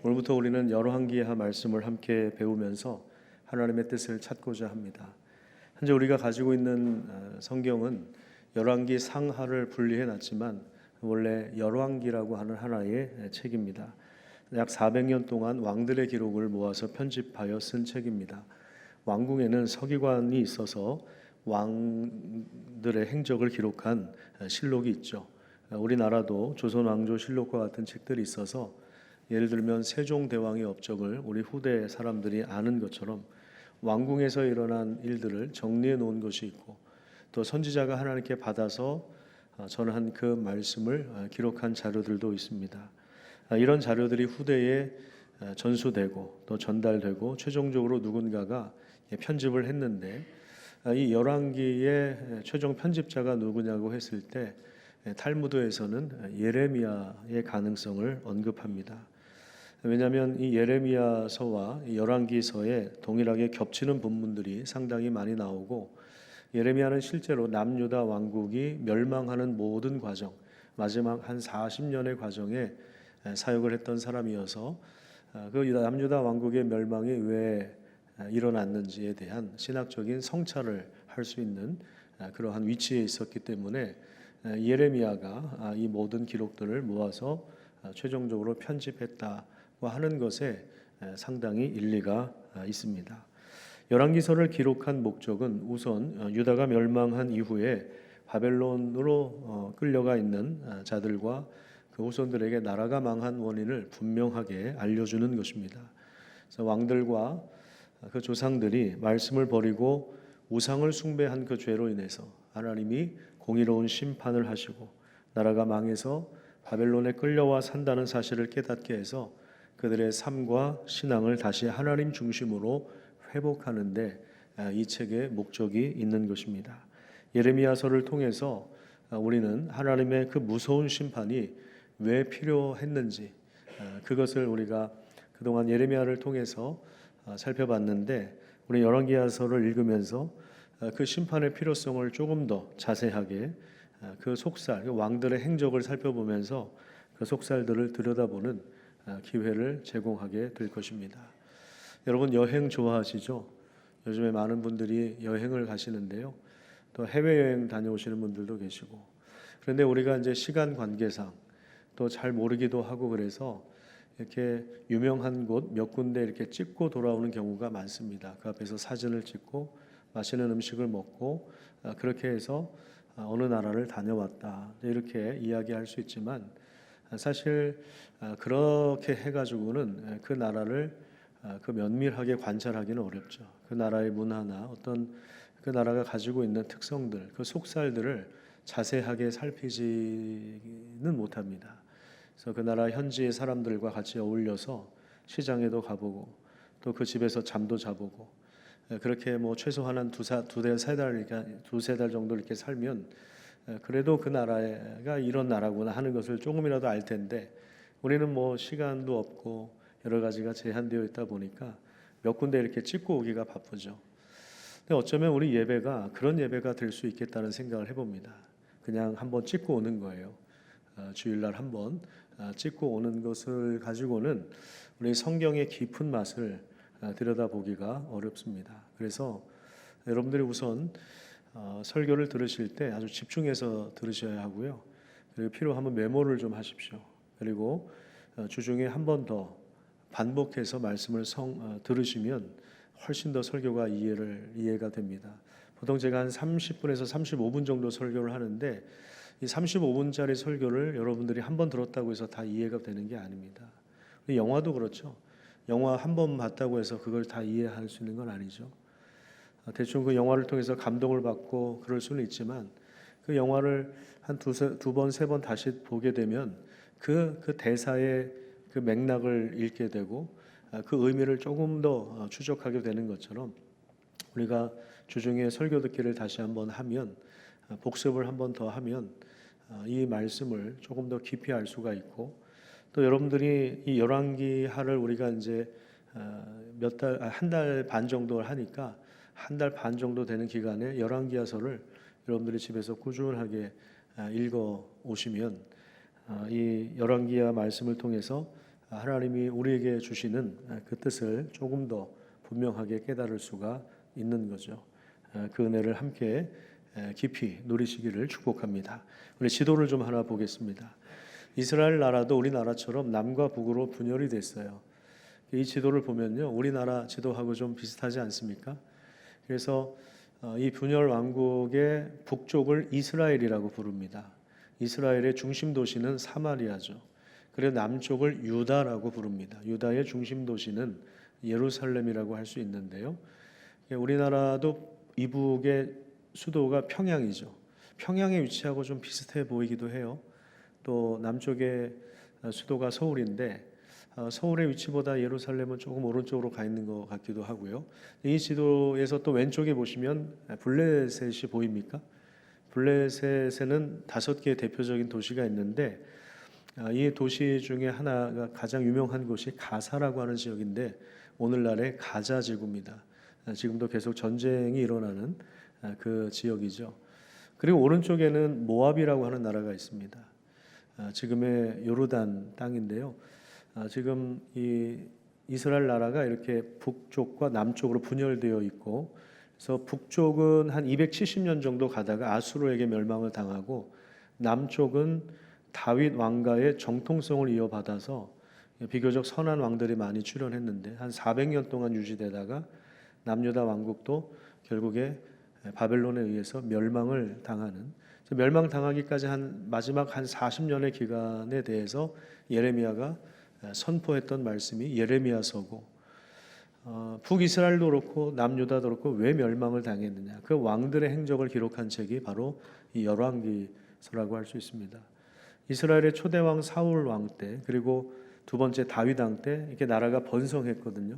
오늘부터 우리는 열왕기하 말씀을 함께 배우면서 하나님의 뜻을 찾고자 합니다. 현재 우리가 가지고 있는 성경은 열왕기 상하를 분리해 놨지만 원래 열왕기라고 하는 하나의 책입니다. 약 400년 동안 왕들의 기록을 모아서 편집하여 쓴 책입니다. 왕궁에는 서기관이 있어서 왕들의 행적을 기록한 실록이 있죠. 우리나라도 조선왕조실록과 같은 책들이 있어서 예를 들면 세종대왕의 업적을 우리 후대 사람들이 아는 것처럼 왕궁에서 일어난 일들을 정리해 놓은 것이 있고, 또 선지자가 하나님께 받아서 전한 그 말씀을 기록한 자료들도 있습니다. 이런 자료들이 후대에 전수되고 또 전달되고 최종적으로 누군가가 편집을 했는데, 이 열왕기의 최종 편집자가 누구냐고 했을 때 탈무드에서는 예레미야의 가능성을 언급합니다. 왜냐하면 이 예레미야서와 열왕기서에 동일하게 겹치는 본문들이 상당히 많이 나오고, 예레미야는 실제로 남유다 왕국이 멸망하는 모든 과정, 마지막 한 40년의 과정에 사역을 했던 사람이어서 그 남유다 왕국의 멸망이 왜 일어났는지에 대한 신학적인 성찰을 할 수 있는 그러한 위치에 있었기 때문에 예레미야가 이 모든 기록들을 모아서 최종적으로 편집했다고 하는 것에 상당히 일리가 있습니다. 열왕기서를 기록한 목적은 우선 유다가 멸망한 이후에 바벨론으로 끌려가 있는 자들과 그 후손들에게 나라가 망한 원인을 분명하게 알려주는 것입니다. 그래서 왕들과 그 조상들이 말씀을 버리고 우상을 숭배한 그 죄로 인해서 하나님이 공의로운 심판을 하시고 나라가 망해서 바벨론에 끌려와 산다는 사실을 깨닫게 해서 그들의 삶과 신앙을 다시 하나님 중심으로 회복하는데 이 책의 목적이 있는 것입니다. 예레미야서를 통해서 우리는 하나님의 그 무서운 심판이 왜 필요했는지, 그것을 우리가 그동안 예레미야를 통해서 살펴봤는데, 우리 열왕기야서를 읽으면서 그 심판의 필요성을 조금 더 자세하게 그 속살, 그 왕들의 행적을 살펴보면서 그 속살들을 들여다보는 기회를 제공하게 될 것입니다. 여러분, 여행 좋아하시죠? 요즘에 많은 분들이 여행을 가시는데요. 또 해외여행 다녀오시는 분들도 계시고, 그런데 우리가 이제 시간 관계상 또 잘 모르기도 하고 그래서 이렇게 유명한 곳 몇 군데 이렇게 찍고 돌아오는 경우가 많습니다. 그 앞에서 사진을 찍고 맛있는 음식을 먹고 그렇게 해서 어느 나라를 다녀왔다 이렇게 이야기할 수 있지만, 사실 그렇게 해가지고는 그 나라를 그 면밀하게 관찰하기는 어렵죠. 그 나라의 문화나 어떤 그 나라가 가지고 있는 특성들, 그 속살들을 자세하게 살피지는 못합니다. 그래서 그 나라 현지의 사람들과 같이 어울려서 시장에도 가보고 또 그 집에서 잠도 자보고, 그렇게 뭐 최소한 한 두세 달 정도 이렇게 살면 그래도 그 나라가 이런 나라구나 하는 것을 조금이라도 알 텐데, 우리는 뭐 시간도 없고 여러 가지가 제한되어 있다 보니까 몇 군데 이렇게 찍고 오기가 바쁘죠. 근데 어쩌면 우리 예배가 그런 예배가 될 수 있겠다는 생각을 해봅니다. 그냥 한번 찍고 오는 거예요. 주일날 한번 찍고 오는 것을 가지고는 우리 성경의 깊은 맛을 들여다보기가 어렵습니다. 그래서 여러분들이 우선 설교를 들으실 때 아주 집중해서 들으셔야 하고요. 그리고 필요하면 메모를 좀 하십시오. 그리고 주중에 한 번 더 반복해서 말씀을 들으시면 훨씬 더 설교가 이해가 됩니다. 보통 제가 한 30분에서 35분 정도 설교를 하는데, 이 35분짜리 설교를 여러분들이 한 번 들었다고 해서 다 이해가 되는 게 아닙니다. 영화도 그렇죠. 영화 한 번 봤다고 해서 그걸 다 이해할 수 있는 건 아니죠. 대충 그 영화를 통해서 감동을 받고 그럴 수는 있지만, 그 영화를 한 두 번, 세 번 다시 보게 되면 그 대사의 그 맥락을 읽게 되고 그 의미를 조금 더 추적하게 되는 것처럼, 우리가 주중에 설교 듣기를 다시 한번 하면, 복습을 한 번 더 하면 이 말씀을 조금 더 깊이 알 수가 있고, 또 여러분들이 이 열왕기하를 우리가 이제 한 달 반 정도 하니까 한 달 반 정도 되는 기간에 열왕기하서를 여러분들이 집에서 꾸준하게 읽어 오시면 이 열왕기하 말씀을 통해서 하나님이 우리에게 주시는 그 뜻을 조금 더 분명하게 깨달을 수가 있는 거죠. 그 은혜를 함께 깊이 누리시기를 축복합니다. 우리 지도를 좀 하나 보겠습니다. 이스라엘 나라도 우리나라처럼 남과 북으로 분열이 됐어요. 이 지도를 보면요, 우리나라 지도하고 좀 비슷하지 않습니까? 그래서 이 분열 왕국의 북쪽을 이스라엘이라고 부릅니다. 이스라엘의 중심 도시는 사마리아죠. 그리고 남쪽을 유다라고 부릅니다. 유다의 중심 도시는 예루살렘이라고 할 수 있는데요. 우리나라도 이북의 수도가 평양이죠. 평양에 위치하고 좀 비슷해 보이기도 해요. 또 남쪽의 수도가 서울인데 서울의 위치보다 예루살렘은 조금 오른쪽으로 가 있는 것 같기도 하고요. 이 지도에서 또 왼쪽에 보시면 블레셋이 보입니까? 블레셋에는 5개의 대표적인 도시가 있는데 이 도시 중에 하나가 가장 유명한 곳이 가사라고 하는 지역인데 오늘날의 가자 지구입니다. 지금도 계속 전쟁이 일어나는 그 지역이죠. 그리고 오른쪽에는 모압이라고 하는 나라가 있습니다. 지금의 요르단 땅인데요. 지금 이 이스라엘 나라가 이렇게 북쪽과 남쪽으로 분열되어 있고, 그래서 북쪽은 한 270년 정도 가다가 아수르에게 멸망을 당하고, 남쪽은 다윗 왕가의 정통성을 이어받아서 비교적 선한 왕들이 많이 출현했는데 한 400년 동안 유지되다가 남유다 왕국도 결국에 바벨론에 의해서 멸망을 당하는, 멸망당하기까지 한 마지막 한 40년의 기간에 대해서 예레미야가 선포했던 말씀이 예레미야서고, 북이스라엘도 그렇고 남유다도 그렇고 왜 멸망을 당했느냐, 그 왕들의 행적을 기록한 책이 바로 이 열왕기서라고 할 수 있습니다. 이스라엘의 초대왕 사울 왕 때, 그리고 두 번째 다윗 왕 때 이렇게 나라가 번성했거든요.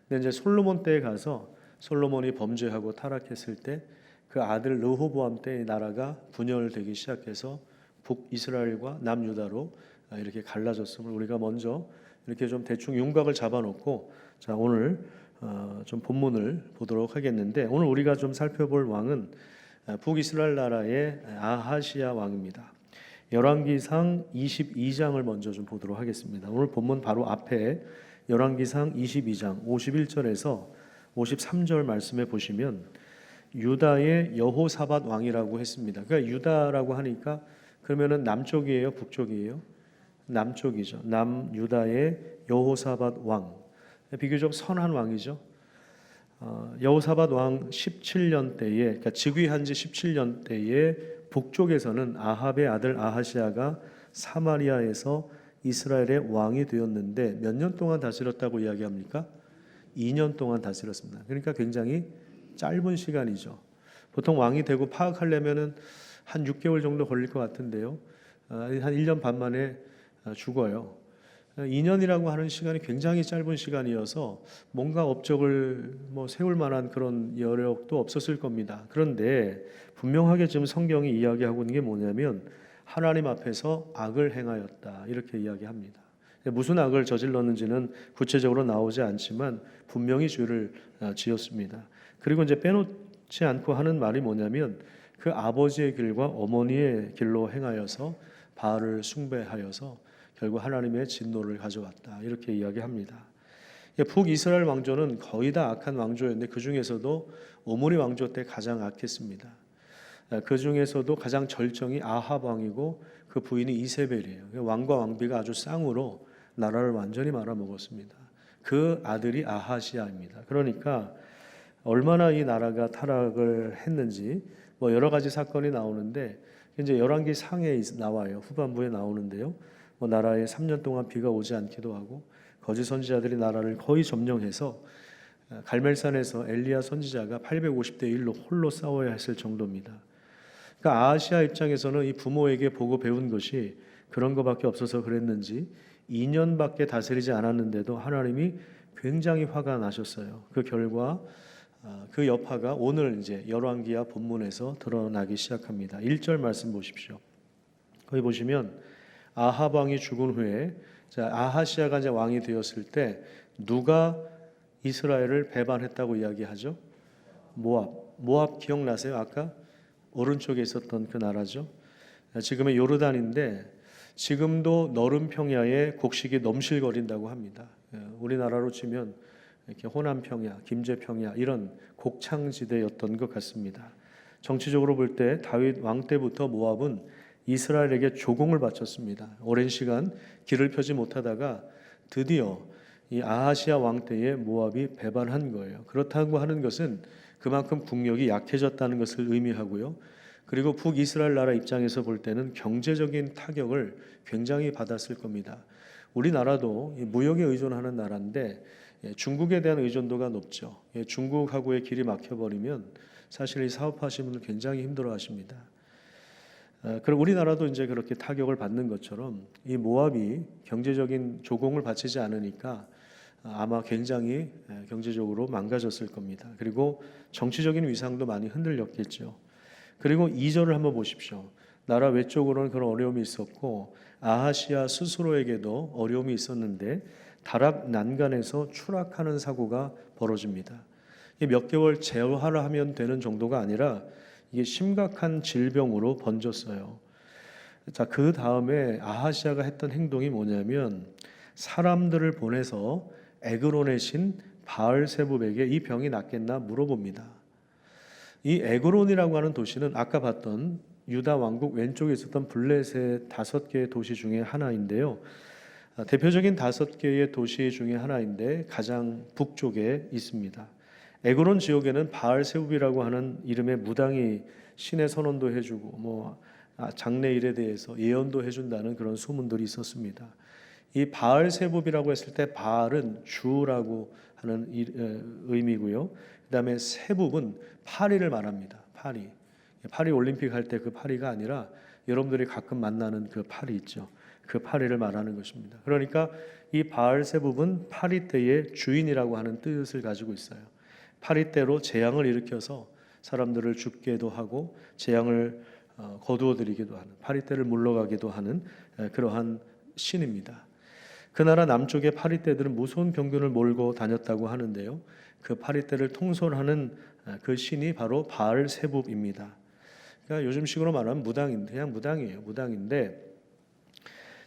근데 이제 솔로몬 때에 가서 솔로몬이 범죄하고 타락했을 때 그 아들 르호보암 때 이 나라가 분열되기 시작해서 북이스라엘과 남유다로 이렇게 갈라졌음을 우리가 먼저 이렇게 좀 대충 윤곽을 잡아놓고, 자 오늘 좀 본문을 보도록 하겠는데, 오늘 우리가 좀 살펴볼 왕은 북이스라엘 나라의 아하시야 왕입니다. 열왕기상 22장을 먼저 좀 보도록 하겠습니다. 오늘 본문 바로 앞에 열왕기상 22장 51절에서 53절 말씀에 보시면 유다의 여호사밧 왕이라고 했습니다. 그러니까 유다라고 하니까 그러면은 남쪽이에요, 북쪽이에요? 남쪽이죠. 남유다의 여호사밧 왕, 비교적 선한 왕이죠. 여호사밧 왕 17년 때에, 그러니까 즉위한 지 17년 때에 북쪽에서는 아합의 아들 아하시야가 사마리아에서 이스라엘의 왕이 되었는데 몇 년 동안 다스렸다고 이야기합니까? 2년 동안 다스렸습니다. 그러니까 굉장히 짧은 시간이죠. 보통 왕이 되고 파악하려면은 한 6개월 정도 걸릴 것 같은데요. 한 1년 반 만에 죽어요. 2년이라고 하는 시간이 굉장히 짧은 시간이어서 뭔가 업적을 세울 만한 그런 여력도 없었을 겁니다. 그런데 분명하게 지금 성경이 이야기하고 있는 게 뭐냐면 하나님 앞에서 악을 행하였다, 이렇게 이야기합니다. 무슨 악을 저질렀는지는 구체적으로 나오지 않지만 분명히 죄를 지었습니다. 그리고 이제 빼놓지 않고 하는 말이 뭐냐면 그 아버지의 길과 어머니의 길로 행하여서 바알을 숭배하여서 결국 하나님의 진노를 가져왔다, 이렇게 이야기합니다. 북이스라엘 왕조는 거의 다 악한 왕조였는데 그 중에서도 오므리 왕조 때 가장 악했습니다. 그 중에서도 가장 절정이 아합 왕이고 그 부인이 이세벨이에요. 왕과 왕비가 아주 쌍으로 나라를 완전히 말아먹었습니다. 그 아들이 아하시야입니다. 그러니까 얼마나 이 나라가 타락을 했는지 여러 가지 사건이 나오는데, 이제 열왕기 상에 나와요. 후반부에 나오는데요. 나라에 3년 동안 비가 오지 않기도 하고 거짓 선지자들이 나라를 거의 점령해서 갈멜산에서 엘리야 선지자가 850대 1로 홀로 싸워야 했을 정도입니다. 그러니까 아하시아 입장에서는 이 부모에게 보고 배운 것이 그런 것밖에 없어서 그랬는지 2년밖에 다스리지 않았는데도 하나님이 굉장히 화가 나셨어요. 그 결과 그 여파가 오늘 이제 열왕기하 본문에서 드러나기 시작합니다. 1절 말씀 보십시오. 거기 보시면 아합 왕이 죽은 후에, 아하시아가 이제 왕이 되었을 때 누가 이스라엘을 배반했다고 이야기하죠? 모압 기억나세요? 아까 오른쪽에 있었던 그 나라죠. 지금의 요르단인데 지금도 너른 평야에 곡식이 넘실거린다고 합니다. 우리나라로 치면 이렇게 호남 평야, 김제 평야 이런 곡창지대였던 것 같습니다. 정치적으로 볼 때 다윗 왕 때부터 모압은 이스라엘에게 조공을 바쳤습니다. 오랜 시간 길을 펴지 못하다가 드디어 이 아하시아 왕 때에 모압이 배반한 거예요. 그렇다고 하는 것은 그만큼 국력이 약해졌다는 것을 의미하고요. 그리고 북이스라엘 나라 입장에서 볼 때는 경제적인 타격을 굉장히 받았을 겁니다. 우리나라도 무역에 의존하는 나라인데 중국에 대한 의존도가 높죠. 중국하고의 길이 막혀버리면 사실 이 사업하시는 분들 굉장히 힘들어하십니다. 그럼 우리나라도 이제 그렇게 타격을 받는 것처럼 이 모압이 경제적인 조공을 바치지 않으니까 아마 굉장히 경제적으로 망가졌을 겁니다. 그리고 정치적인 위상도 많이 흔들렸겠죠. 그리고 2절을 한번 보십시오. 나라 외적으로는 그런 어려움이 있었고 아하시아 스스로에게도 어려움이 있었는데 다락 난간에서 추락하는 사고가 벌어집니다. 몇 개월 재활을 하면 되는 정도가 아니라 이게 심각한 질병으로 번졌어요. 자, 그 다음에 아하시아가 했던 행동이 뭐냐면 사람들을 보내서 에그론의 신 바알세붑에게 이 병이 낫겠나 물어봅니다. 이 에그론이라고 하는 도시는 아까 봤던 유다 왕국 왼쪽에 있었던 블레셋 5개의 도시 중에 하나인데요. 대표적인 5개의 도시 중에 하나인데 가장 북쪽에 있습니다. 에그론 지역에는 바알세붑이라고 하는 이름의 무당이 신의 선언도 해주고 장래일에 대해서 예언도 해준다는 그런 소문들이 있었습니다. 이 바알세붑이라고 했을 때 바알은 주라고 하는 의미고요. 그다음에 세붑은 파리를 말합니다. 파리 올림픽 할 때 그 파리가 아니라 여러분들이 가끔 만나는 그 파리 있죠. 그 파리를 말하는 것입니다. 그러니까 이 바알세붑은 파리 때의 주인이라고 하는 뜻을 가지고 있어요. 파리 때로 재앙을 일으켜서 사람들을 죽게도 하고 재앙을 거두어들이기도 하는 파리 때를 물러가기도 하는 그러한 신입니다. 그 나라 남쪽의 파리 때들은 무서운 병균을 몰고 다녔다고 하는데요. 그 파리 때를 통솔하는 그 신이 바로 바알세붑입니다. 그러니까 요즘식으로 말하면 무당인데 그냥 무당이에요. 무당인데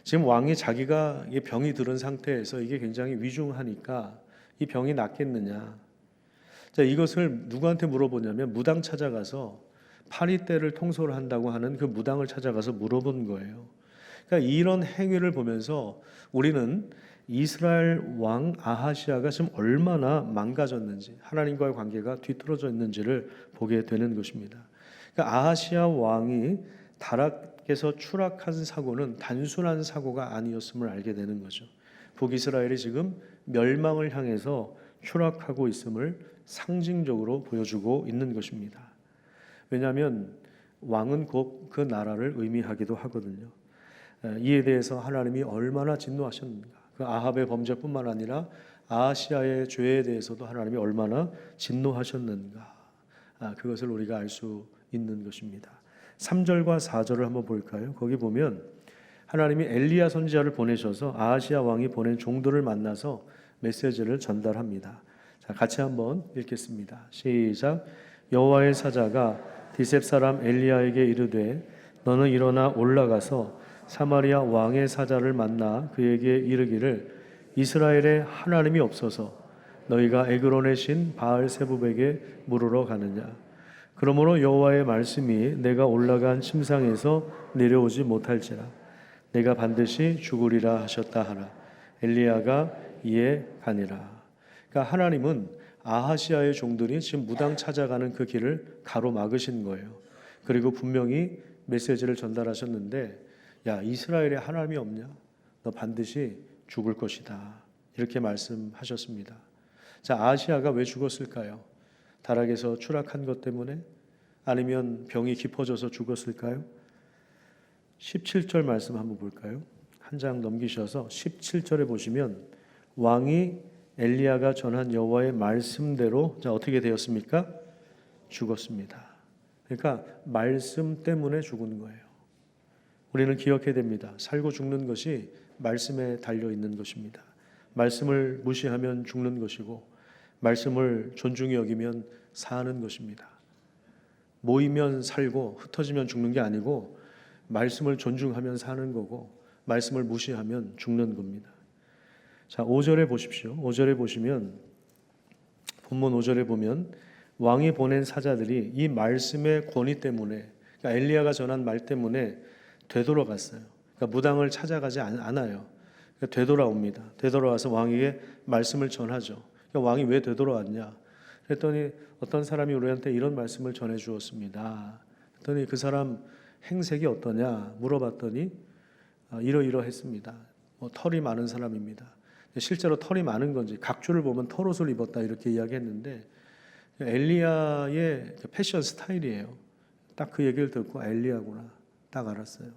지금 왕이 자기가 이 병이 들은 상태에서 이게 굉장히 위중하니까 이 병이 낫겠느냐. 자, 이것을 누구한테 물어보냐면 무당 찾아가서 파리 때를 통솔한다고 하는 그 무당을 찾아가서 물어본 거예요. 그러니까 이런 행위를 보면서 우리는 이스라엘 왕 아하시아가 지금 얼마나 망가졌는지 하나님과의 관계가 뒤틀어져 있는지를 보게 되는 것입니다. 그러니까 아하시아 왕이 다락에서 추락한 사고는 단순한 사고가 아니었음을 알게 되는 거죠. 북이스라엘이 지금 멸망을 향해서 추락하고 있음을 상징적으로 보여주고 있는 것입니다. 왜냐하면 왕은 곧 그 나라를 의미하기도 하거든요. 이에 대해서 하나님이 얼마나 진노하셨는가. 그 아합의 범죄뿐만 아니라 아하시아의 죄에 대해서도 하나님이 얼마나 진노하셨는가. 그것을 우리가 알 수 있는 것입니다. 3절과 4절을 한번 볼까요? 거기 보면 하나님이 엘리야 선지자를 보내셔서 아하시아 왕이 보낸 종들을 만나서 메시지를 전달합니다. 자, 같이 한번 읽겠습니다. 시작. 여호와의 사자가 디셉 사람 엘리야에게 이르되 너는 일어나 올라가서 사마리아 왕의 사자를 만나 그에게 이르기를 이스라엘에 하나님이 없어서 너희가 에그론의 신 바알세붑에게 물으러 가느냐. 그러므로 여호와의 말씀이 내가 올라간 침상에서 내려오지 못할지라 내가 반드시 죽으리라 하셨다 하라. 엘리야가 이에 가니라. 그러니까 하나님은 아하시아의 종들이 지금 무당 찾아가는 그 길을 가로막으신 거예요. 그리고 분명히 메시지를 전달하셨는데 야, 이스라엘에 하나님이 없냐? 너 반드시 죽을 것이다. 이렇게 말씀하셨습니다. 자, 아하시아가 왜 죽었을까요? 다락에서 추락한 것 때문에? 아니면 병이 깊어져서 죽었을까요? 17절 말씀 한번 볼까요? 한 장 넘기셔서 17절에 보시면 왕이 엘리야가 전한 여호와의 말씀대로 자, 어떻게 되었습니까? 죽었습니다. 그러니까 말씀 때문에 죽은 거예요. 우리는 기억해야 됩니다. 살고 죽는 것이 말씀에 달려 있는 것입니다. 말씀을 무시하면 죽는 것이고 말씀을 존중히 여기면 사는 것입니다. 모이면 살고 흩어지면 죽는 게 아니고 말씀을 존중하면 사는 거고 말씀을 무시하면 죽는 겁니다. 자, 5절에 보십시오. 5절에 보시면 본문 5절에 보면 왕이 보낸 사자들이 이 말씀의 권위 때문에, 그러니까 엘리야가 전한 말 때문에 되돌아갔어요. 그러니까 무당을 찾아가지 않아요. 그러니까 되돌아옵니다. 되돌아와서 왕에게 말씀을 전하죠. 그러니까 왕이 왜 되돌아왔냐? 그랬더니 어떤 사람이 우리한테 이런 말씀을 전해 주었습니다. 그랬더니 그 사람 행색이 어떠냐 물어봤더니 이러이러했습니다. 털이 많은 사람입니다. 실제로 털이 많은 건지 각주를 보면 털옷을 입었다 이렇게 이야기했는데 엘리야의 패션 스타일이에요. 딱 그 얘기를 듣고 엘리야구나 딱 알았어요.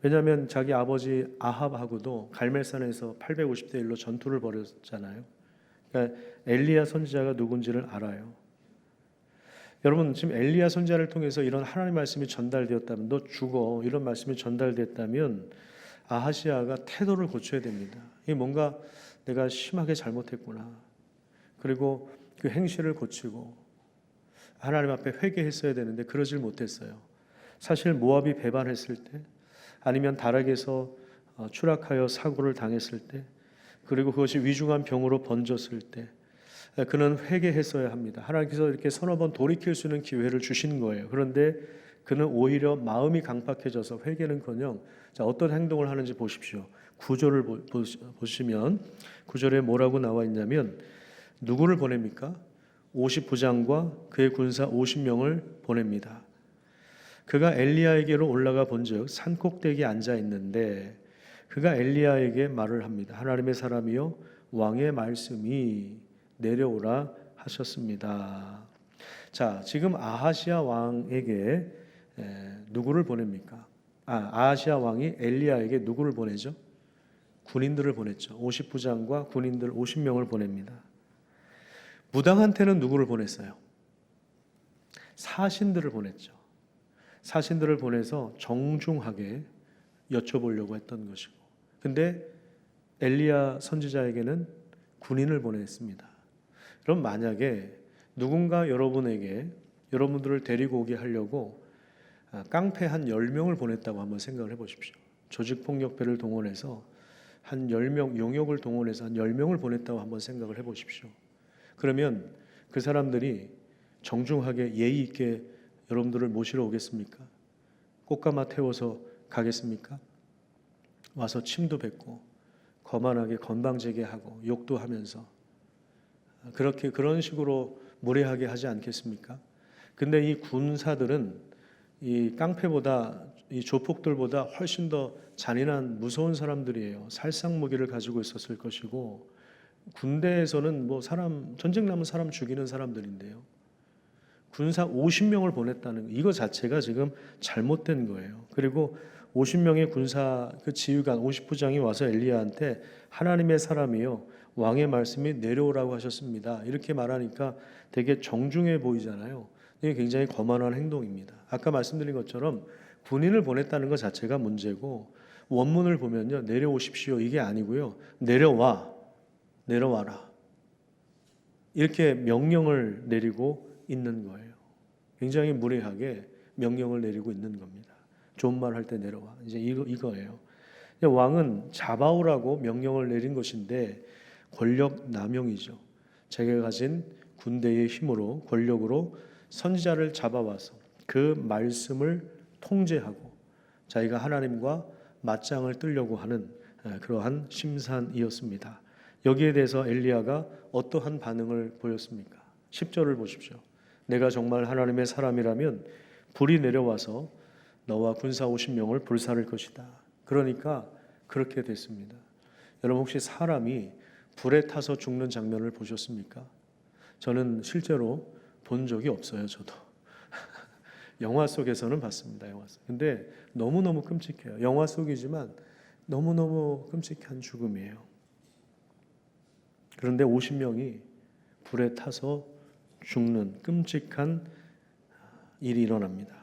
왜냐하면 자기 아버지 아합하고도 갈멜산에서 850대 1로 전투를 벌였잖아요. 그러니까 엘리야 선지자가 누군지를 알아요. 여러분 지금 엘리야 선지자를 통해서 이런 하나님의 말씀이 전달되었다면 너 죽어 이런 말씀이 전달됐다면 아하시아가 태도를 고쳐야 됩니다. 이게 뭔가 내가 심하게 잘못했구나. 그리고 그 행실을 고치고 하나님 앞에 회개했어야 되는데 그러질 못했어요. 사실 모압이 배반했을 때 아니면 다락에서 추락하여 사고를 당했을 때 그리고 그것이 위중한 병으로 번졌을 때 그는 회개했어야 합니다. 하나님께서 이렇게 서너 번 돌이킬 수 있는 기회를 주신 거예요. 그런데 그는 오히려 마음이 강팍해져서 회개는커녕 어떤 행동을 하는지 보십시오. 9절을 보시면 9절에 뭐라고 나와 있냐면 누구를 보냅니까? 50부장과 그의 군사 50명을 보냅니다. 그가 엘리야에게로 올라가 본즉 산꼭대기에 앉아 있는데 그가 엘리야에게 말을 합니다. 하나님의 사람이여 왕의 말씀이 내려오라 하셨습니다. 자, 지금 아하시아 왕에게 누구를 보냅니까? 아하시아 왕이 엘리야에게 누구를 보내죠? 군인들을 보냈죠. 50부장과 군인들 50명을 보냅니다. 무당한테는 누구를 보냈어요? 사신들을 보냈죠. 사신들을 보내서 정중하게 여쭤보려고 했던 것이고, 근데 엘리야 선지자에게는 군인을 보냈습니다. 그럼 만약에 누군가 여러분들을 데리고 오게 하려고 깡패 한 10명을 보냈다고 한번 생각을 해보십시오. 조직폭력배를 동원해서 한 10명, 용역을 동원해서 한 10명을 보냈다고 한번 생각을 해보십시오. 그러면 그 사람들이 정중하게 예의 있게 여러분들을 모시러 오겠습니까? 꽃가마 태워서 가겠습니까? 와서 침도 뱉고 거만하게 건방지게하고 욕도 하면서 그런 식으로 무례하게 하지 않겠습니까? 근데 이 군사들은 이 깡패보다 이 조폭들보다 훨씬 더 잔인한 무서운 사람들이에요. 살상무기를 가지고 있었을 것이고 군대에서는 전쟁 나면 사람 죽이는 사람들인데요. 군사 50명을 보냈다는 이거 자체가 지금 잘못된 거예요. 그리고 50명의 군사 그 지휘관 50부장이 와서 엘리야한테 하나님의 사람이요 왕의 말씀이 내려오라고 하셨습니다. 이렇게 말하니까 되게 정중해 보이잖아요. 이게 굉장히 거만한 행동입니다. 아까 말씀드린 것처럼 군인을 보냈다는 것 자체가 문제고 원문을 보면요 내려오십시오 이게 아니고요 내려와라 이렇게 명령을 내리고 있는 거예요. 굉장히 무례하게 명령을 내리고 있는 겁니다. 좋은 말 할 때 내려와. 이제 이거예요. 왕은 잡아오라고 명령을 내린 것인데 권력 남용이죠. 자기가 가진 군대의 힘으로 권력으로 선지자를 잡아와서 그 말씀을 통제하고 자기가 하나님과 맞짱을 뜨려고 하는 그러한 심산이었습니다. 여기에 대해서 엘리야가 어떠한 반응을 보였습니까? 10절을 보십시오. 내가 정말 하나님의 사람이라면 불이 내려와서 너와 군사 50명을 불살을 것이다. 그러니까 그렇게 됐습니다. 여러분 혹시 사람이 불에 타서 죽는 장면을 보셨습니까? 저는 실제로 본 적이 없어요. 저도 영화 속에서는 봤습니다. 영화 속. 근데 너무너무 끔찍해요. 영화 속이지만 너무너무 끔찍한 죽음이에요. 그런데 50명이 불에 타서 죽는 끔찍한 일이 일어납니다.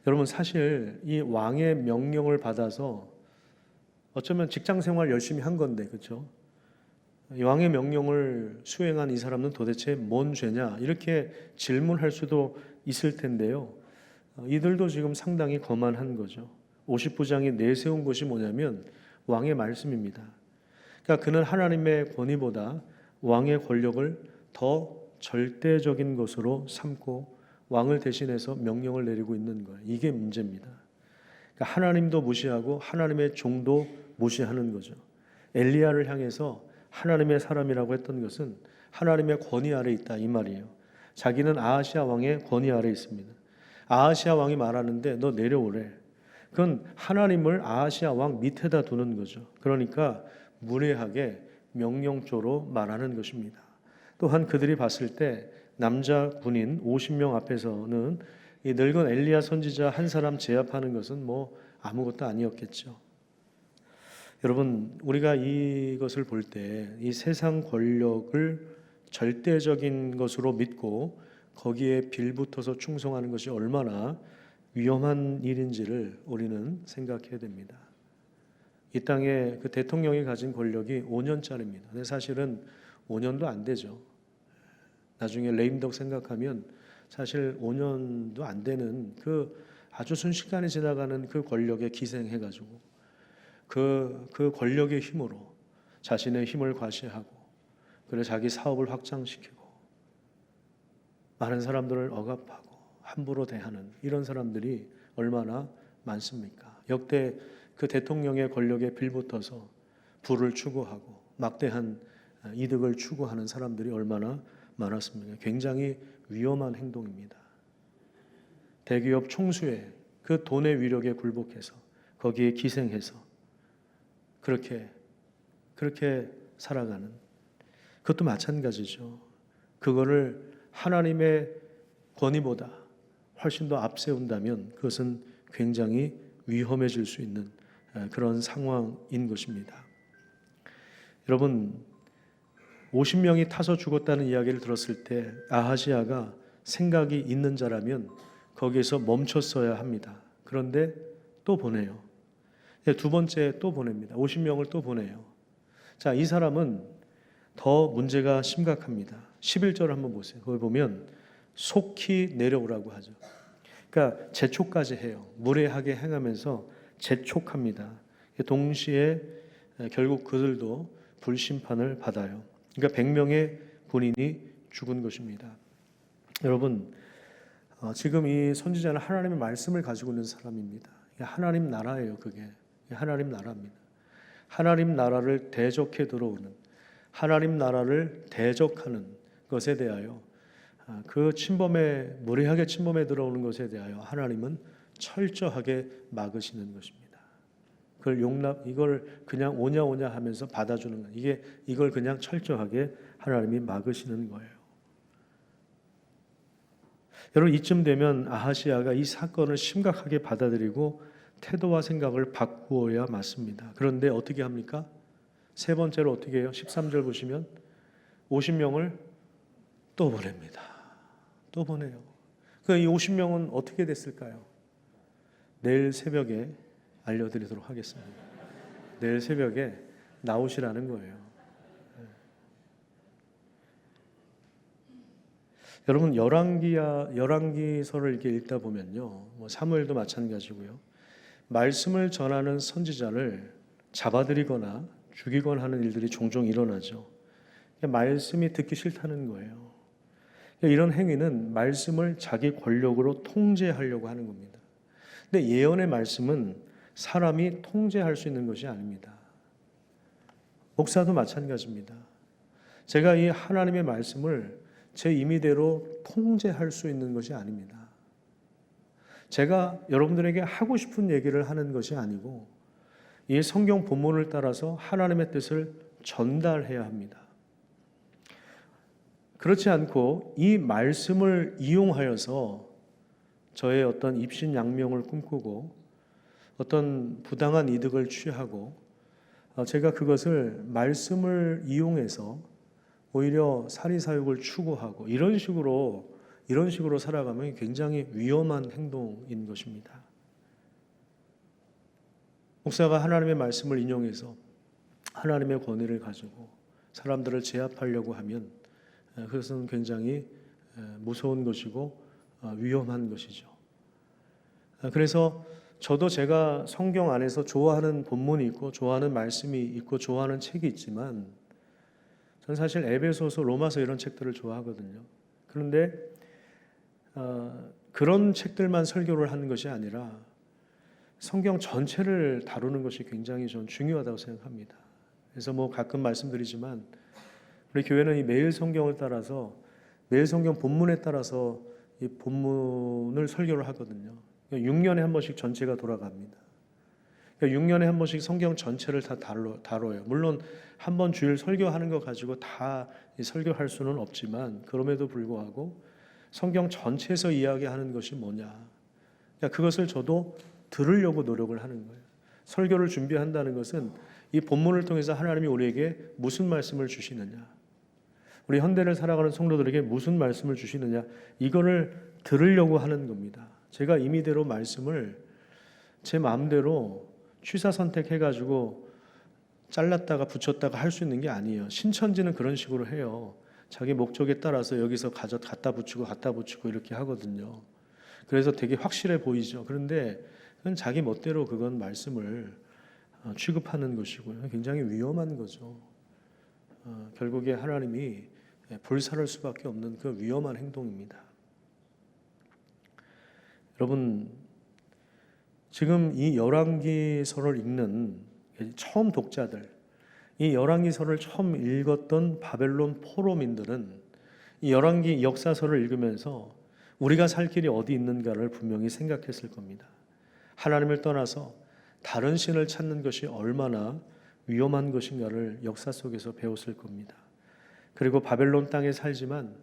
여러분 사실 이 왕의 명령을 받아서 어쩌면 직장 생활 열심히 한 건데 그렇죠? 왕의 명령을 수행한 이 사람은 도대체 뭔 죄냐 이렇게 질문할 수도 있을 텐데요. 이들도 지금 상당히 거만한 거죠. 50부장이 내세운 것이 뭐냐면 왕의 말씀입니다. 그러니까 그는 하나님의 권위보다 왕의 권력을 더 절대적인 것으로 삼고 왕을 대신해서 명령을 내리고 있는 거예요. 이게 문제입니다. 그러니까 하나님도 무시하고 하나님의 종도 무시하는 거죠. 엘리야를 향해서 하나님의 사람이라고 했던 것은 하나님의 권위 아래 있다 이 말이에요. 자기는 아하시아 왕의 권위 아래 있습니다. 아하시아 왕이 말하는데 너 내려오래. 그건 하나님을 아하시아 왕 밑에다 두는 거죠. 그러니까 무례하게 명령조로 말하는 것입니다. 또한 그들이 봤을 때 남자 군인 50명 앞에서는 이 늙은 엘리야 선지자 한 사람 제압하는 것은 뭐 아무것도 아니었겠죠. 여러분, 우리가 이것을 볼 때 이 세상 권력을 절대적인 것으로 믿고 거기에 빌붙어서 충성하는 것이 얼마나 위험한 일인지를 우리는 생각해야 됩니다. 이 땅에 그 대통령이 가진 권력이 5년짜리입니다. 근데 사실은 5년도 안 되죠. 나중에 레임덕 생각하면 사실 5년도 안 되는 그 아주 순식간에 지나가는 그 권력에 기생해가지고 그 권력의 힘으로 자신의 힘을 과시하고 그래서 자기 사업을 확장시키고 많은 사람들을 억압하고 함부로 대하는 이런 사람들이 얼마나 많습니까? 역대 그 대통령의 권력에 빌붙어서 부를 추구하고 막대한 이득을 추구하는 사람들이 얼마나 많았습니까? 굉장히 위험한 행동입니다. 대기업 총수의 그 돈의 위력에 굴복해서 거기에 기생해서 그렇게 살아가는 그것도 마찬가지죠. 그거를 하나님의 권위보다 훨씬 더 앞세운다면 그것은 굉장히 위험해질 수 있는 그런 상황인 것입니다. 여러분 50명이 타서 죽었다는 이야기를 들었을 때 아하시아가 생각이 있는 자라면 거기에서 멈췄어야 합니다. 그런데 또 보내요. 두 번째 또 보냅니다. 50명을 또 보내요. 자, 이 사람은 더 문제가 심각합니다. 11절 한번 보세요. 거기 보면 속히 내려오라고 하죠. 그러니까 재촉까지 해요. 무례하게 행하면서 재촉합니다. 동시에 결국 그들도 불심판을 받아요. 그러니까 100명의 군인이 죽은 것입니다. 여러분, 지금 이 선지자는 하나님의 말씀을 가지고 있는 사람입니다. 하나님 나라예요. 그게 하나님 나라입니다. 하나님 나라를 대적해 들어오는 하나님 나라를 대적하는 것에 대하여 그 침범에 무례하게 침범해 들어오는 것에 대하여 하나님은 철저하게 막으시는 것입니다. 이걸 그냥 오냐 하면서 받아주는 거예요. 이걸 그냥 철저하게 하나님이 막으시는 거예요. 여러분 이쯤 되면 아하시아가 이 사건을 심각하게 받아들이고 태도와 생각을 바꾸어야 맞습니다. 그런데 어떻게 합니까? 세 번째로 어떻게 해요? 13절 보시면 50명을 또 보냅니다. 또 보내요. 이 50명은 어떻게 됐을까요? 내일 새벽에 알려드리도록 하겠습니다. 내일 새벽에 나오시라는 거예요. 여러분 열왕기서를 이렇게 읽다 보면요, 사무엘도 마찬가지고요. 말씀을 전하는 선지자를 잡아들이거나 죽이거나 하는 일들이 종종 일어나죠. 말씀이 듣기 싫다는 거예요. 이런 행위는 말씀을 자기 권력으로 통제하려고 하는 겁니다. 근데 예언의 말씀은 사람이 통제할 수 있는 것이 아닙니다. 목사도 마찬가지입니다. 제가 이 하나님의 말씀을 제 임의대로 통제할 수 있는 것이 아닙니다. 제가 여러분들에게 하고 싶은 얘기를 하는 것이 아니고 이 성경 본문을 따라서 하나님의 뜻을 전달해야 합니다. 그렇지 않고 이 말씀을 이용하여서 저의 어떤 입신양명을 꿈꾸고 어떤 부당한 이득을 취하고 제가 그것을 말씀을 이용해서 오히려 사리사욕을 추구하고 이런 식으로 살아가면 굉장히 위험한 행동인 것입니다. 목사가 하나님의 말씀을 인용해서 하나님의 권위를 가지고 사람들을 제압하려고 하면 그것은 굉장히 무서운 것이고 위험한 것이죠. 그래서 저도 제가 성경 안에서 좋아하는 본문이 있고 좋아하는 말씀이 있고 좋아하는 책이 있지만 저는 사실 에베소서, 로마서 이런 책들을 좋아하거든요. 그런데 그런 책들만 설교를 하는 것이 아니라 성경 전체를 다루는 것이 굉장히 전 중요하다고 생각합니다. 그래서 뭐 가끔 말씀드리지만 우리 교회는 이 매일 성경을 따라서 매일 성경 본문에 따라서 이 본문을 설교를 하거든요. 6년에 한 번씩 전체가 돌아갑니다. 6년에 한 번씩 성경 전체를 다 다뤄요. 물론 한 번 주일 설교하는 거 가지고 다 설교할 수는 없지만 그럼에도 불구하고 성경 전체에서 이야기하는 것이 뭐냐. 그것을 저도 들으려고 노력을 하는 거예요. 설교를 준비한다는 것은 이 본문을 통해서 하나님이 우리에게 무슨 말씀을 주시느냐, 우리 현대를 살아가는 성도들에게 무슨 말씀을 주시느냐, 이거를 들으려고 하는 겁니다. 제가 임의대로 말씀을 제 마음대로 취사 선택해가지고 잘랐다가 붙였다가 할 수 있는 게 아니에요. 신천지는 그런 식으로 해요. 자기 목적에 따라서 여기서 갖다 붙이고 이렇게 하거든요. 그래서 되게 확실해 보이죠. 그런데 그건 자기 멋대로 그건 말씀을 취급하는 것이고요. 굉장히 위험한 거죠. 결국에 하나님이 불사를 수밖에 없는 그 위험한 행동입니다. 여러분, 지금 이 열왕기서를 읽는 처음 독자들, 이 열왕기서를 처음 읽었던 바벨론 포로민들은 이 열왕기 역사서를 읽으면서 우리가 살 길이 어디 있는가를 분명히 생각했을 겁니다. 하나님을 떠나서 다른 신을 찾는 것이 얼마나 위험한 것인가를 역사 속에서 배웠을 겁니다. 그리고 바벨론 땅에 살지만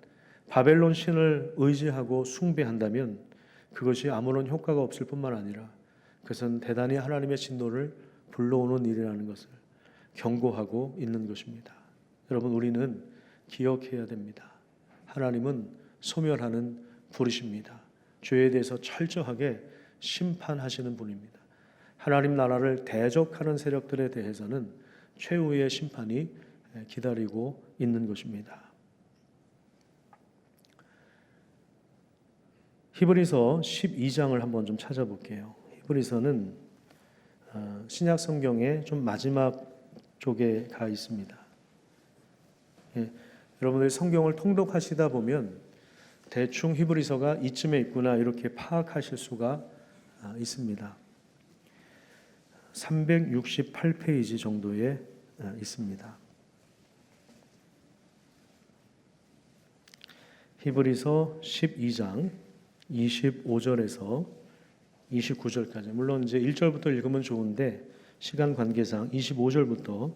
바벨론 신을 의지하고 숭배한다면 그것이 아무런 효과가 없을 뿐만 아니라 그것은 대단히 하나님의 진노를 불러오는 일이라는 것을 경고하고 있는 것입니다. 여러분, 우리는 기억해야 됩니다. 하나님은 소멸하는 불이십니다. 죄에 대해서 철저하게 심판하시는 분입니다. 하나님 나라를 대적하는 세력들에 대해서는 최후의 심판이 기다리고 있는 것입니다. 히브리서 12장을 한번 좀 찾아볼게요. 히브리서는 신약 성경의 좀 마지막 쪽에 가 있습니다. 여러분들이 성경을 통독하시다 보면 대충 히브리서가 이쯤에 있구나 이렇게 파악하실 수가 있습니다. 368페이지 정도에 있습니다. 히브리서 12장 25절에서 29절까지, 물론 이제 1절부터 읽으면 좋은데 시간 관계상 25절부터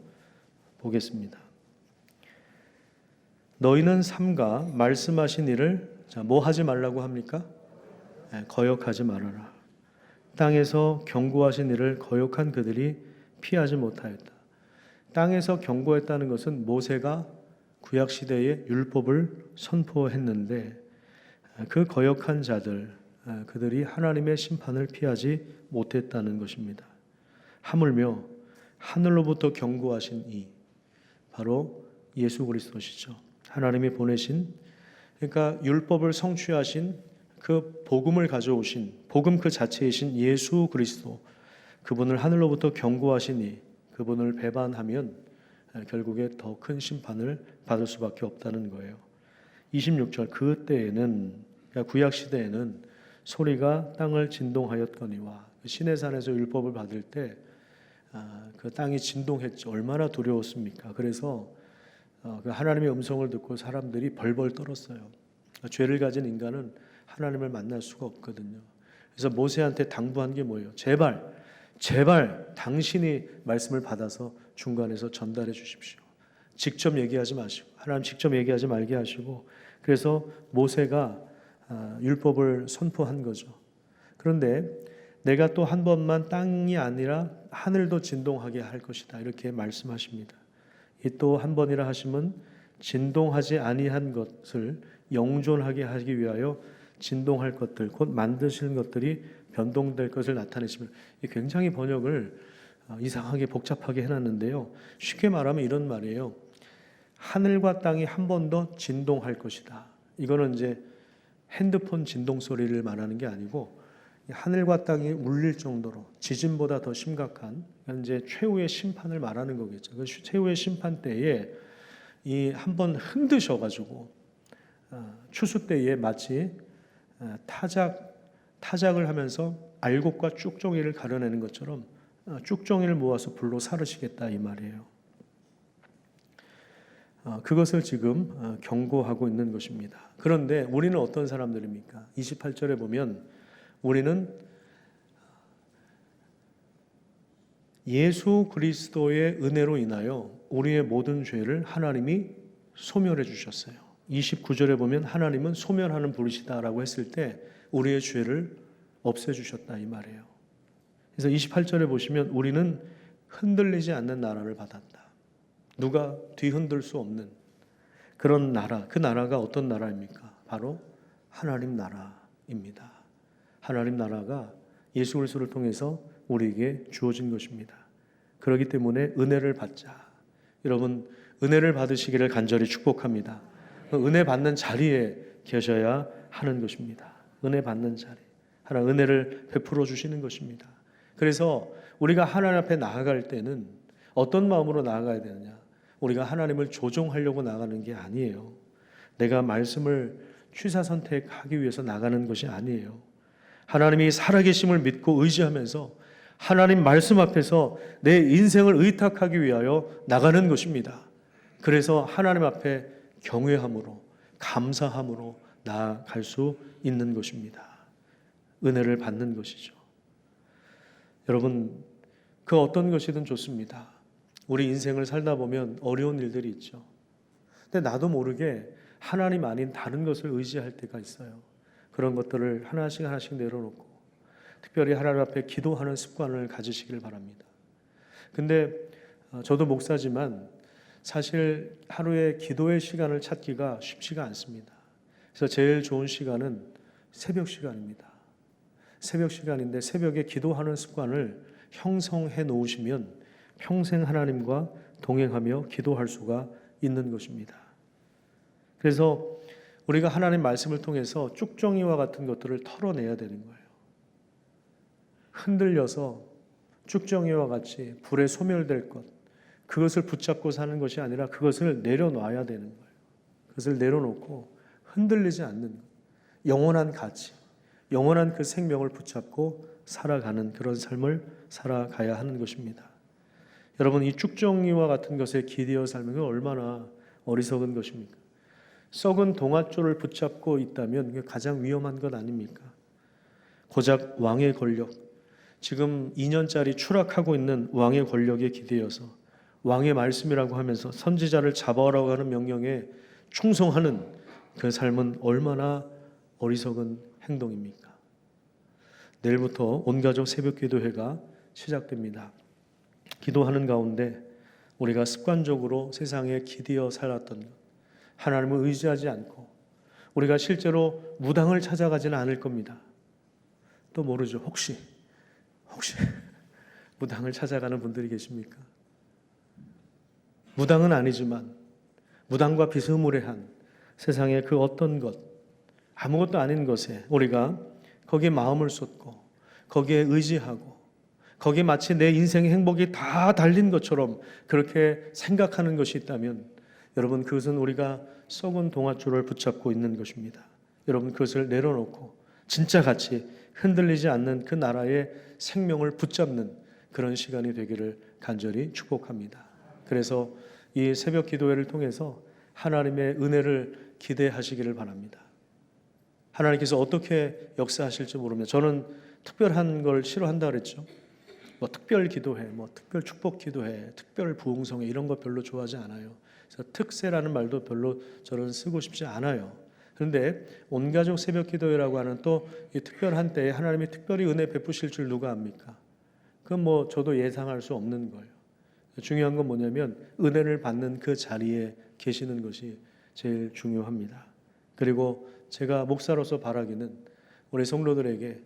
보겠습니다. 너희는 삼가 말씀하신 일을 뭐 하지 말라고 합니까? 거역하지 말아라. 땅에서 경고하신 일을 거역한 그들이 피하지 못하였다. 땅에서 경고했다는 것은 모세가 구약 시대에 율법을 선포했는데 그 거역한 자들, 그들이 하나님의 심판을 피하지 못했다는 것입니다. 하물며 하늘로부터 경고하신 이 바로 예수 그리스도시죠. 하나님이 보내신, 그러니까 율법을 성취하신 그 복음을 가져오신, 복음 그 자체이신 예수 그리스도, 그분을 하늘로부터 경고하시니 그분을 배반하면 결국에 더 큰 심판을 받을 수밖에 없다는 거예요. 26절, 그때에는, 그러니까 구약 시대에는 소리가 땅을 진동하였거니와, 시내산에서 율법을 받을 때 그 땅이 진동했죠. 얼마나 두려웠습니까? 그래서 그 하나님의 음성을 듣고 사람들이 벌벌 떨었어요. 죄를 가진 인간은 하나님을 만날 수가 없거든요. 그래서 모세한테 당부한 게 뭐예요? 제발 당신이 말씀을 받아서 중간에서 전달해 주십시오. 직접 얘기하지 마시고, 하나님 직접 얘기하지 말게 하시고, 그래서 모세가 율법을 선포한 거죠. 그런데 내가 또 한 번만 땅이 아니라 하늘도 진동하게 할 것이다, 이렇게 말씀하십니다. 이 또 한 번이라 하시면 진동하지 아니한 것을 영존하게 하기 위하여 진동할 것들, 곧 만드시는 것들이 변동될 것을 나타내시면, 굉장히 번역을 이상하게 복잡하게 해놨는데요. 쉽게 말하면 이런 말이에요. 하늘과 땅이 한 번 더 진동할 것이다. 이거는 이제 핸드폰 진동 소리를 말하는 게 아니고 하늘과 땅이 울릴 정도로 지진보다 더 심각한 이제 최후의 심판을 말하는 거겠죠. 그 최후의 심판 때에 이 한번 흔드셔가지고 추수 때에 마치 타작을 하면서 알곡과 쭉정이를 가려내는 것처럼 쭉정이를 모아서 불로 사르시겠다 이 말이에요. 그것을 지금 경고하고 있는 것입니다. 그런데 우리는 어떤 사람들입니까? 28절에 보면 우리는 예수 그리스도의 은혜로 인하여 우리의 모든 죄를 하나님이 소멸해 주셨어요. 29절에 보면 하나님은 소멸하는 분이시다라고 했을 때 우리의 죄를 없애 주셨다 이 말이에요. 그래서 28절에 보시면 우리는 흔들리지 않는 나라를 받았다. 누가 뒤흔들 수 없는 그런 나라, 그 나라가 어떤 나라입니까? 바로 하나님 나라입니다. 하나님 나라가 예수 그리스도를 통해서 우리에게 주어진 것입니다. 그렇기 때문에 은혜를 받자. 여러분 은혜를 받으시기를 간절히 축복합니다. 은혜 받는 자리에 계셔야 하는 것입니다. 은혜 받는 자리. 하나님 은혜를 베풀어 주시는 것입니다. 그래서 우리가 하나님 앞에 나아갈 때는 어떤 마음으로 나아가야 되느냐? 우리가 하나님을 조종하려고 나가는 게 아니에요. 내가 말씀을 취사 선택하기 위해서 나가는 것이 아니에요. 하나님이 살아계심을 믿고 의지하면서 하나님 말씀 앞에서 내 인생을 의탁하기 위하여 나가는 것입니다. 그래서 하나님 앞에 경외함으로 감사함으로 나아갈 수 있는 것입니다. 은혜를 받는 것이죠. 여러분 그 어떤 것이든 좋습니다. 우리 인생을 살다 보면 어려운 일들이 있죠. 근데 나도 모르게 하나님 아닌 다른 것을 의지할 때가 있어요. 그런 것들을 하나씩 하나씩 내려놓고 특별히 하나님 앞에 기도하는 습관을 가지시길 바랍니다. 근데 저도 목사지만 사실 하루에 기도의 시간을 찾기가 쉽지가 않습니다. 그래서 제일 좋은 시간은 새벽 시간입니다. 새벽 시간인데 새벽에 기도하는 습관을 형성해 놓으시면 평생 하나님과 동행하며 기도할 수가 있는 것입니다. 그래서 우리가 하나님 말씀을 통해서 쭉정이와 같은 것들을 털어내야 되는 거예요. 흔들려서 쭉정이와 같이 불에 소멸될 것, 그것을 붙잡고 사는 것이 아니라 그것을 내려놔야 되는 거예요. 그것을 내려놓고 흔들리지 않는 것, 영원한 가치, 영원한 그 생명을 붙잡고 살아가는 그런 삶을 살아가야 하는 것입니다. 여러분 이 쭉정이와 같은 것에 기대어 살면 그 얼마나 어리석은 것입니까? 썩은 동아줄을 붙잡고 있다면 그게 가장 위험한 것 아닙니까? 고작 왕의 권력, 지금 2년짜리 추락하고 있는 왕의 권력에 기대어서 왕의 말씀이라고 하면서 선지자를 잡아오라고 하는 명령에 충성하는 그 삶은 얼마나 어리석은 행동입니까? 내일부터 온가족 새벽기도회가 시작됩니다. 기도하는 가운데 우리가 습관적으로 세상에 기대어 살았던 것, 하나님을 의지하지 않고 우리가 실제로 무당을 찾아가지는 않을 겁니다. 또 모르죠. 혹시 무당을 찾아가는 분들이 계십니까? 무당은 아니지만 무당과 비스무리한 세상의 그 어떤 것, 아무것도 아닌 것에 우리가 거기에 마음을 쏟고 거기에 의지하고 거기에 마치 내 인생의 행복이 다 달린 것처럼 그렇게 생각하는 것이 있다면 여러분 그것은 우리가 썩은 동아줄을 붙잡고 있는 것입니다. 여러분 그것을 내려놓고 진짜 같이 흔들리지 않는 그 나라의 생명을 붙잡는 그런 시간이 되기를 간절히 축복합니다. 그래서 이 새벽 기도회를 통해서 하나님의 은혜를 기대하시기를 바랍니다. 하나님께서 어떻게 역사하실지 모르면 저는 특별한 걸 싫어한다 그랬죠. 뭐 특별 기도회, 뭐 특별 축복 기도회, 특별 부흥성회 이런 거 별로 좋아하지 않아요. 그래서 특세라는 말도 별로 저는 쓰고 싶지 않아요. 그런데 온가족 새벽 기도회라고 하는 또 이 특별한 때에 하나님이 특별히 은혜 베푸실 줄 누가 압니까? 그건 뭐 저도 예상할 수 없는 거예요. 중요한 건 뭐냐면 은혜를 받는 그 자리에 계시는 것이 제일 중요합니다. 그리고 제가 목사로서 바라기는 우리 성도들에게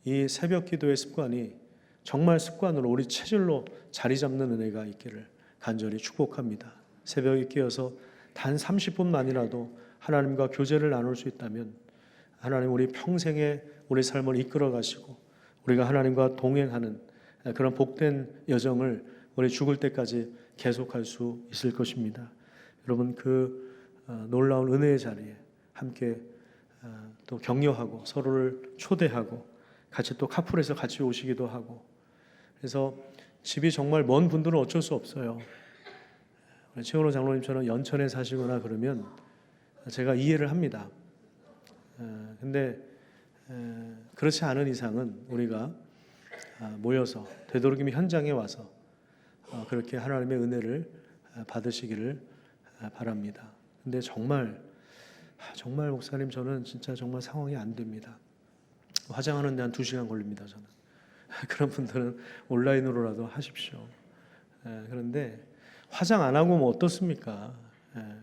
이 새벽 기도의 습관이 정말 습관으로 우리 체질로 자리 잡는 은혜가 있기를 간절히 축복합니다. 새벽에 깨어서 단 30분만이라도 하나님과 교제를 나눌 수 있다면 하나님 우리 평생에 우리 삶을 이끌어 가시고 우리가 하나님과 동행하는 그런 복된 여정을 우리 죽을 때까지 계속할 수 있을 것입니다. 여러분 그 놀라운 은혜의 자리에 함께 또 격려하고 서로를 초대하고 같이 또 카풀해서 같이 오시기도 하고, 그래서 집이 정말 먼 분들은 어쩔 수 없어요. 최은호 장로님처럼 연천에 사시거나 그러면 제가 이해를 합니다. 근데 그렇지 않은 이상은 우리가 모여서 되도록이면 현장에 와서 그렇게 하나님의 은혜를 받으시기를 바랍니다. 근데 정말 목사님 저는 진짜 정말 상황이 안 됩니다. 화장하는 데 한 2시간 걸립니다 저는. 그런 분들은 온라인으로라도 하십시오. 그런데 화장 안 하고 뭐 어떻습니까?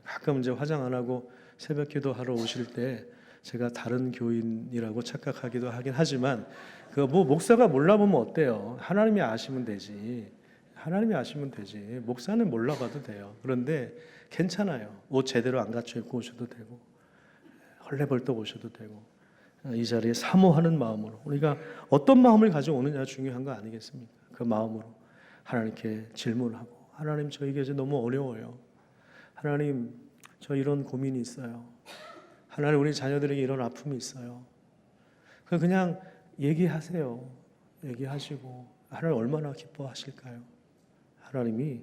가끔 이제 화장 안 하고 새벽 기도하러 오실 때 제가 다른 교인이라고 착각하기도 하긴 하지만 그 뭐 목사가 몰라보면 어때요? 하나님이 아시면 되지. 하나님이 아시면 되지. 목사는 몰라봐도 돼요. 그런데 괜찮아요. 옷 제대로 안 갖춰 입고 오셔도 되고 헐레벌떡 오셔도 되고 이 자리에 사모하는 마음으로 우리가 어떤 마음을 가지고 오느냐가 중요한 거 아니겠습니까? 그 마음으로 하나님께 질문하고, 하나님 저에게 이제 너무 어려워요. 하나님 저 이런 고민이 있어요. 하나님 우리 자녀들에게 이런 아픔이 있어요. 그냥 얘기하세요. 얘기하시고 하나님 얼마나 기뻐하실까요? 하나님이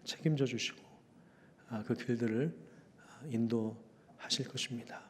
책임져 주시고 그 길들을 인도하실 것입니다.